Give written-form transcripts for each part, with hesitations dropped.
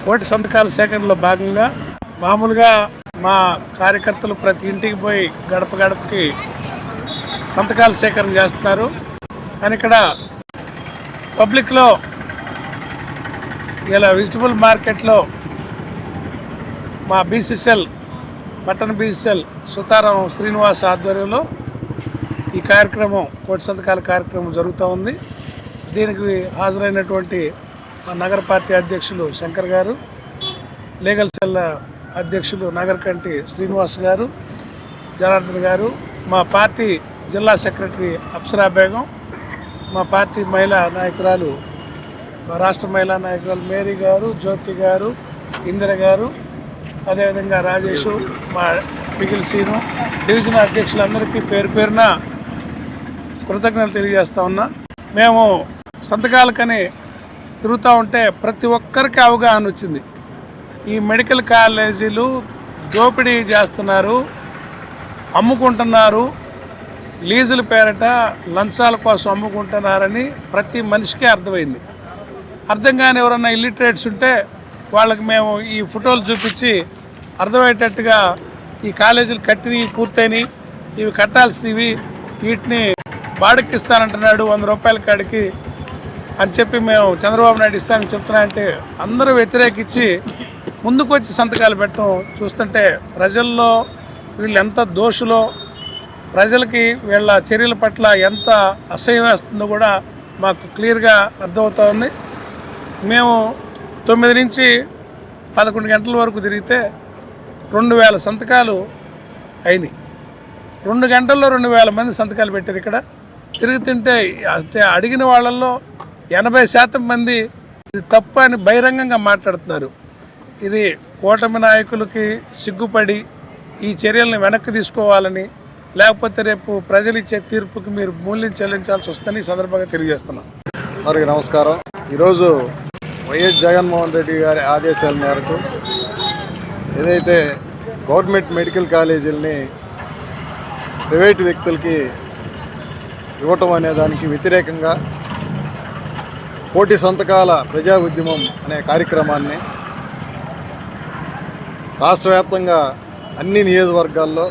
కోటి సంతకాల సేకరణలో భాగంగా మామూలుగా మా కార్యకర్తలు ప్రతి ఇంటికి పోయి గడప గడపకి సంతకాల సేకరణ చేస్తున్నారు. కానీ ఇక్కడ పబ్లిక్లో ఇలా వెజిటబుల్ మార్కెట్లో మా బీసీసీఎల్ పట్టణ బీసీసీఎల్ సుతారం శ్రీనివాస్ ఆధ్వర్యంలో ఈ కార్యక్రమం కోటి సంతకాల కార్యక్రమం జరుగుతూ ఉంది. దీనికి హాజరైనటువంటి మా నగర పార్టీ అధ్యక్షులు శంకర్ గారు, లీగల్ సెల్ అధ్యక్షులు నగరకంటి శ్రీనివాస్ గారు, జనార్దన్ గారు, మా పార్టీ జిల్లా సెక్రటరీ అప్సరా బేగం, మా పార్టీ మహిళా నాయకురాలు రాష్ట్ర మహిళా నాయకురాలు మేరీ గారు, జ్యోతి గారు, ఇందిర గారు, అదేవిధంగా రాజేషు, మా పిగిల్ సీను, డివిజన్ అధ్యక్షులందరికీ పేరు పేరున కృతజ్ఞతలు తెలియజేస్తా ఉన్నా. మేము సంతకాలకని తిరుగుతూ ఉంటే ప్రతి ఒక్కరికి అవగాహన వచ్చింది. ఈ మెడికల్ కాలేజీలు దోపిడీ చేస్తున్నారు, అమ్ముకుంటున్నారు, లీజుల పేరట లంచాల కోసం అమ్ముకుంటున్నారని ప్రతి మనిషికి అర్థమైంది. అర్థం కాని ఎవరన్నా ఇల్లిటరేట్స్ ఉంటే వాళ్ళకి మేము ఈ ఫోటోలు చూపించి అర్థమయ్యేటట్టుగా ఈ కాలేజీలు కట్టినవి పూర్తయినాయి, ఇవి కట్టాల్సినవి, వీటిని బాడెక్కిస్తానంటున్నాడు 100 రూపాయల కాడికి అని చెప్పి మేము చంద్రబాబు నాయుడు ఇస్తానని చెప్తున్నా అంటే అందరూ వ్యతిరేకించి ముందుకు వచ్చి సంతకాలు పెట్టడం చూస్తుంటే ప్రజల్లో వీళ్ళు ఎంత దోషులో, ప్రజలకి వీళ్ళ చర్యల పట్ల ఎంత అసహ్యం వేస్తుందో కూడా మాకు క్లియర్గా అర్థమవుతూ ఉంది. మేము 9 నుంచి 11 గంటల వరకు తిరిగితే 2000 సంతకాలు అయినాయి. 2 గంటల్లో 2000 మంది సంతకాలు పెట్టారు. ఇక్కడ తిరుగుతుంటే అడిగిన వాళ్ళల్లో 80% మంది ఇది తప్పు అని బహిరంగంగా మాట్లాడుతున్నారు. ఇది కూటమి నాయకులకి సిగ్గుపడి ఈ చర్యలను వెనక్కి తీసుకోవాలని, లేకపోతే రేపు ప్రజలు ఇచ్చే తీర్పుకి మీరు మూల్యం చెల్లించాల్సి వస్తుందని ఈ సందర్భంగా తెలియజేస్తున్నాం. అందరికీ నమస్కారం. ఈరోజు వైఎస్ జగన్మోహన్ రెడ్డి గారి ఆదేశాల మేరకు ఏదైతే గవర్నమెంట్ మెడికల్ కాలేజీలని ప్రైవేటు వ్యక్తులకి ఇవ్వటం అనే దానికి వ్యతిరేకంగా కోటి సంతకాల ప్రజా ఉద్యమం అనే కార్యక్రమాన్ని రాష్ట్ర వ్యాప్తంగా అన్ని నియోజకవర్గాల్లో,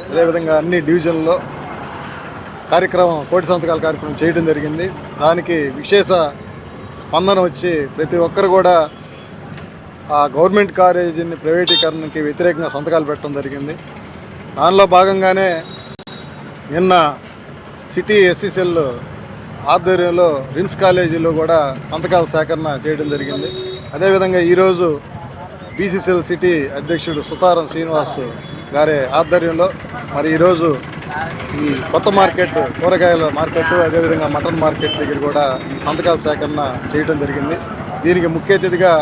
అదేవిధంగా అన్ని డివిజన్లో కోటి సంతకాల కార్యక్రమం చేయడం జరిగింది. దానికి విశేష స్పందన వచ్చి ప్రతి ఒక్కరు కూడా ఆ గవర్నమెంట్ కాలేజీని ప్రైవేటీకరణకి వ్యతిరేకంగా సంతకాలు పెట్టడం జరిగింది. దానిలో భాగంగానే నిన్న సిటీ ఎస్సీసెల్ ఆధ్వర్యంలో రిమ్స్ కాలేజీలో కూడా సంతకాల సేకరణ చేయడం జరిగింది. అదేవిధంగా ఈరోజు బీసీసీఎల్ సిటీ అధ్యక్షుడు సుతారం శ్రీనివాస్ గారి ఆధ్వర్యంలో మరి ఈరోజు ఈ కొత్త మార్కెట్, కూరగాయల మార్కెట్, అదేవిధంగా మటన్ మార్కెట్ దగ్గర కూడా ఈ సంతకాల సేకరణ చేయడం జరిగింది. దీనికి ముఖ్య అతిథిగా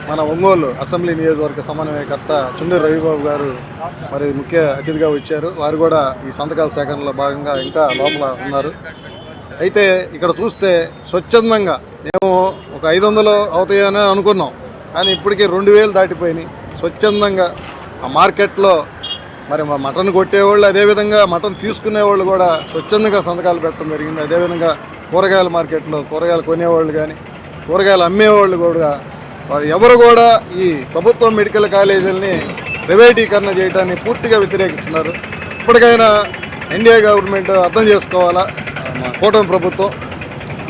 మన ఒంగోలు అసెంబ్లీ నియోజకవర్గ సమన్వయకర్త చుండూరు రవిబాబు గారు మరి ముఖ్య అతిథిగా వచ్చారు. వారు కూడా ఈ సంతకాల సేకరణలో భాగంగా ఇంకా లోపల ఉన్నారు. అయితే ఇక్కడ చూస్తే స్వచ్ఛందంగా మేము ఒక 500 అవుతాయని అనుకున్నాం, కానీ ఇప్పటికీ 2000 దాటిపోయినాయి. స్వచ్ఛందంగా ఆ మార్కెట్లో మరి మా మటన్ కొట్టేవాళ్ళు, అదేవిధంగా మటన్ తీసుకునేవాళ్ళు కూడా స్వచ్ఛందంగా సంతకాలు పెట్టడం జరిగింది. అదేవిధంగా కూరగాయల మార్కెట్లో కూరగాయలు కొనేవాళ్ళు కానీ కూరగాయలు అమ్మేవాళ్ళు కూడా ఎవరు కూడా ఈ ప్రభుత్వ మెడికల్ కాలేజీలని ప్రైవేటీకరణ చేయడాన్ని పూర్తిగా వ్యతిరేకిస్తున్నారు. ఇప్పటికైనా ఎన్డీఏ గవర్నమెంట్ అర్థం చేసుకోవాలా, కూటమి ప్రభుత్వం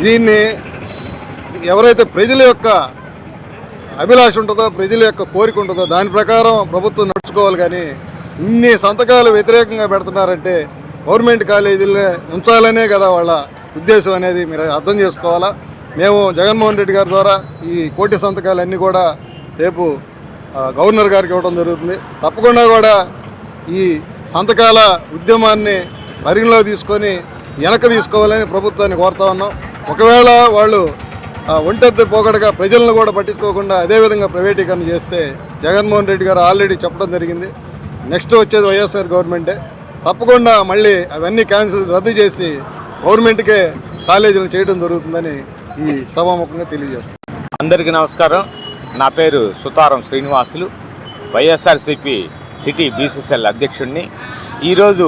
దీన్ని ఎవరైతే ప్రజల యొక్క అభిలాష ఉంటుందో, ప్రజల యొక్క కోరిక ఉంటుందో దాని ప్రకారం ప్రభుత్వం నడుచుకోవాలి. కానీ ఇన్ని సంతకాలు వ్యతిరేకంగా పెడుతున్నారంటే గవర్నమెంట్ కాలేజీలే ఉంచాలనే కదా వాళ్ళ ఉద్దేశం అనేది మీరు అర్థం చేసుకోవాలా. మేము జగన్మోహన్ రెడ్డి గారి ద్వారా ఈ కోటి సంతకాలన్నీ కూడా రేపు గవర్నర్ గారికి ఇవ్వడం జరుగుతుంది. తప్పకుండా కూడా ఈ సంతకాల ఉద్యమాన్ని పరిగణలో తీసుకొని వెనక్కి తీసుకోవాలని ప్రభుత్వాన్ని కోరుతా ఉన్నాం. ఒకవేళ వాళ్ళు ఒంటెత్తి పోగడగా ప్రజలను కూడా పట్టించుకోకుండా అదేవిధంగా ప్రైవేటీకరణ చేస్తే జగన్మోహన్ రెడ్డి గారు ఆల్రెడీ చెప్పడం జరిగింది, నెక్స్ట్ వచ్చేది వైఎస్ఆర్ గవర్నమెంటే, తప్పకుండా మళ్ళీ అవన్నీ రద్దు చేసి గవర్నమెంట్కే కాలేజీలు చేయడం జరుగుతుందని ఈ సభాముఖంగా తెలియజేస్తాను. అందరికీ నమస్కారం. నా పేరు సుతారం శ్రీనివాసులు, వైఎస్ఆర్సీపీ సిటీ బీసీసీఎల్ అధ్యక్షుడిని. ఈరోజు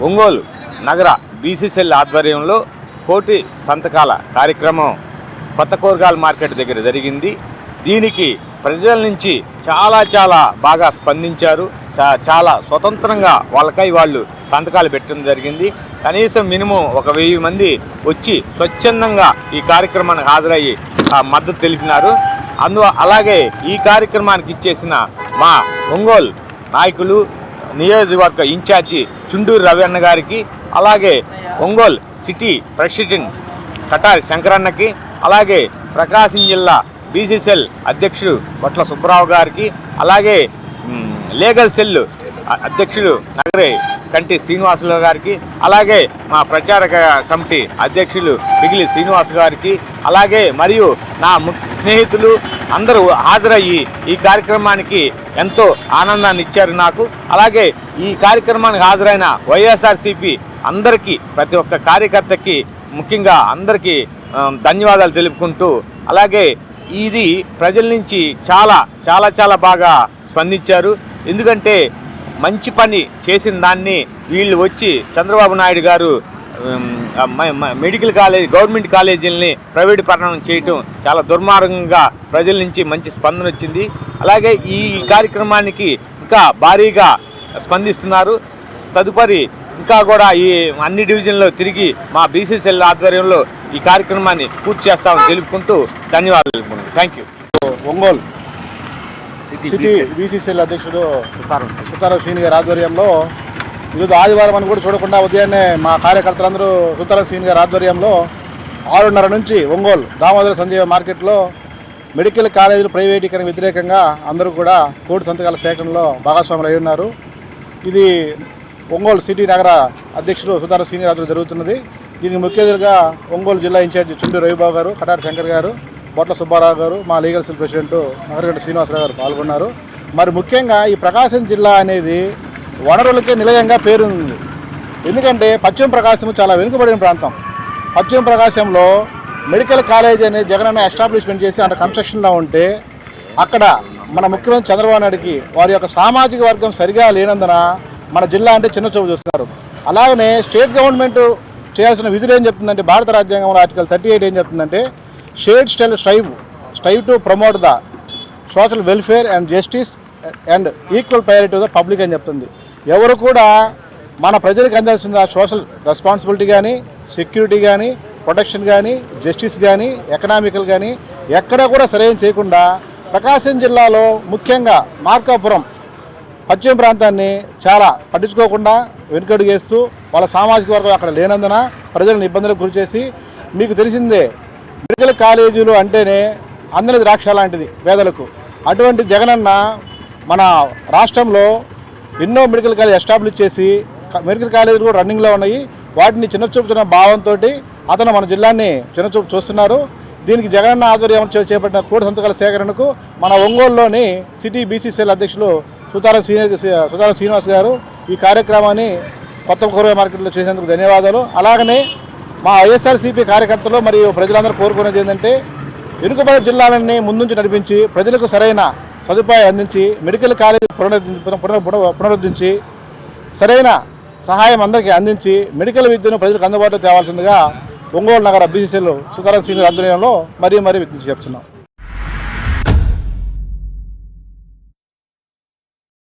ఒంగోలు నగర బీసీసీఎల్ ఆధ్వర్యంలో కోటి సంతకాల కార్యక్రమం కొత్త కూరగాయల మార్కెట్ దగ్గర జరిగింది. దీనికి ప్రజల నుంచి చాలా బాగా స్పందించారు. చాలా స్వతంత్రంగా వాళ్ళకై వాళ్ళు సంతకాలు పెట్టడం జరిగింది. కనీసం మినిమం 1000 మంది వచ్చి స్వచ్ఛందంగా ఈ కార్యక్రమానికి హాజరయ్యి మద్దతు తెలిపినారు. అలాగే ఈ కార్యక్రమానికి ఇచ్చేసిన మా ఒంగోలు నాయకులు, నియోజకవర్గ ఇన్ఛార్జి చుండూరు రవణ గారికి, అలాగే ఒంగోలు సిటీ ప్రెసిడెంట్ కటారి శంకరన్నకి, అలాగే ప్రకాశం జిల్లా బీసీసీఎల్ అధ్యక్షుడు బొట్ల సుబ్బారావు గారికి, అలాగే లీగల్ సెల్ అధ్యక్షుడు నగరే కంటి శ్రీనివాసులు గారికి, అలాగే మా ప్రచార కమిటీ అధ్యక్షులు పిగిలి శ్రీనివాస్ గారికి, అలాగే మరియు నా స్నేహితులు అందరూ హాజరయ్యి ఈ కార్యక్రమానికి ఎంతో ఆనందాన్ని ఇచ్చారు నాకు. అలాగే ఈ కార్యక్రమానికి హాజరైన వైఎస్ఆర్సీపీ అందరికీ, ప్రతి ఒక్క కార్యకర్తకి, ముఖ్యంగా అందరికీ ధన్యవాదాలు తెలుపుకుంటూ, అలాగే ఇది ప్రజల నుంచి చాలా బాగా స్పందించారు. ఎందుకంటే మంచి పని చేసిన దాన్ని వీళ్ళు వచ్చి చంద్రబాబు నాయుడు గారు మెడికల్ కాలేజ్, గవర్నమెంట్ కాలేజీలని ప్రైవేట్ పరణం చేయటం చాలా దుర్మార్గంగా ప్రజల నుంచి మంచి స్పందన వచ్చింది. అలాగే ఈ కార్యక్రమానికి ఇంకా భారీగా స్పందిస్తున్నారు. తదుపరి ఇంకా కూడా ఈ అన్ని డివిజన్లో తిరిగి మా బీసీసీఎల్ ఆధ్వర్యంలో ఈ కార్యక్రమాన్ని పూర్తి చేస్తామని తెలుపుకుంటూ ధన్యవాదాలు తెలుపుకుంటున్నాను. Thank you. Ongole city BCCL అధ్యక్షుడు సుతారం శ్రీని గారి ఆధ్వర్యంలో ఈరోజు ఆదివారం అని కూడా చూడకుండా ఉదయాన్నే మా కార్యకర్తలందరూ సుతారం శ్రీని గారి ఆధ్వర్యంలో 6:30 నుంచి ఒంగోలు దామోదర సంజీవ మార్కెట్లో మెడికల్ కాలేజీలు ప్రైవేటీకరణ వ్యతిరేకంగా అందరూ కూడా కోటి సంతకాల సేకరణలో భాగస్వాములు అయి ఉన్నారు. ఇది ఒంగోలు సిటీ నగర అధ్యక్షుడు సుతారం శ్రీని గారి ఆధ్వర్యంలో జరుగుతున్నది. దీనికి ముఖ్య అతిథిగా ఒంగోలు జిల్లా ఇన్ఛార్జి చుండూరు రవిబాబు గారు, కటారి శంకర్ గారు, బొట్ల సుబ్బారావు గారు, మా లీగల్ సెల్ ప్రెసిడెంట్ నగరగడ్డ శ్రీనివాసరావు గారు పాల్గొన్నారు. మరి ముఖ్యంగా ఈ ప్రకాశం జిల్లా అనేది వనరులకే నిలయంగా పేరుంది. ఎందుకంటే పశ్చిమ ప్రకాశం చాలా వెనుకబడిన ప్రాంతం. పశ్చిమ ప్రకాశంలో మెడికల్ కాలేజ్ అనేది జగనన్న ఎస్టాబ్లిష్మెంట్ చేసి అంత కన్స్ట్రక్షన్లో ఉంటే అక్కడ మన ముఖ్యమంత్రి చంద్రబాబు నాయుడుకి వారి యొక్క సామాజిక వర్గం సరిగా లేనందున మన జిల్లా అంటే చిన్న చూపు చూస్తున్నారు. అలాగనే స్టేట్ గవర్నమెంట్ చేయాల్సిన విధులు ఏం చెప్తుందంటే, భారత రాజ్యాంగంలో ఆర్టికల్ 38 ఏం చెప్తుందంటే, state strive to promote the social welfare and justice and equal priority to the public అని చెప్తుంది. ఎవరు కూడా మన ప్రజలకు అందాల్సిన సోషల్ రెస్పాన్సిబిలిటీ కానీ, సెక్యూరిటీ కానీ, ప్రొటెక్షన్ కానీ, జస్టిస్ కానీ, ఎకనామికల్ కానీ ఎక్కడా కూడా సరైన చేయకుండా ప్రకాశం జిల్లాలో ముఖ్యంగా మార్కాపురం పశ్చిమ ప్రాంతాన్ని చాలా పట్టించుకోకుండా వెనుకడుగేస్తూ వాళ్ళ సామాజిక వర్గం అక్కడ లేనందున ప్రజలను ఇబ్బందులకు గురిచేసి, మీకు తెలిసిందే మెడికల్ కాలేజీలు అంటేనే అందని ద్రాక్ష లాంటిది పేదలకు. అటువంటి జగనన్న మన రాష్ట్రంలో ఎన్నో మెడికల్ కాలేజ్ ఎస్టాబ్లిష్ చేసి మెడికల్ కాలేజీలు కూడా రన్నింగ్లో ఉన్నాయి. వాటిని చిన్నచూపుతున్న భావంతో అతను మన జిల్లాని చిన్నచూపు చూస్తున్నారు. దీనికి జగనన్న ఆధ్వర్యం చేపట్టిన కోటి సంతకాల సేకరణకు మన ఒంగోలులోని సిటీ బీసీసీఎల్ అధ్యక్షులు సుతారం శ్రీనివాస్ గారు ఈ కార్యక్రమాన్ని కొత్త కూరగాయ మార్కెట్లో చేసినందుకు ధన్యవాదాలు. అలాగనే మా వైఎస్ఆర్సీపీ కార్యకర్తలు మరియు ప్రజలందరూ కోరుకునేది ఏంటంటే, వెనుకబడిన జిల్లాలన్నీ ముందుంచి నడిపించి ప్రజలకు సరైన సదుపాయం అందించి మెడికల్ కాలేజీ పునరుద్ధరించి సరైన సహాయం అందరికీ అందించి మెడికల్ విద్యను ప్రజలకు అందుబాటులో తేవాల్సిందిగా ఒంగోలు నగర బీసీసీఎల్ సుతారం శ్రీనివాస్ ఆధ్వర్యంలో మరీ విజ్ఞప్తి చేస్తున్నాం.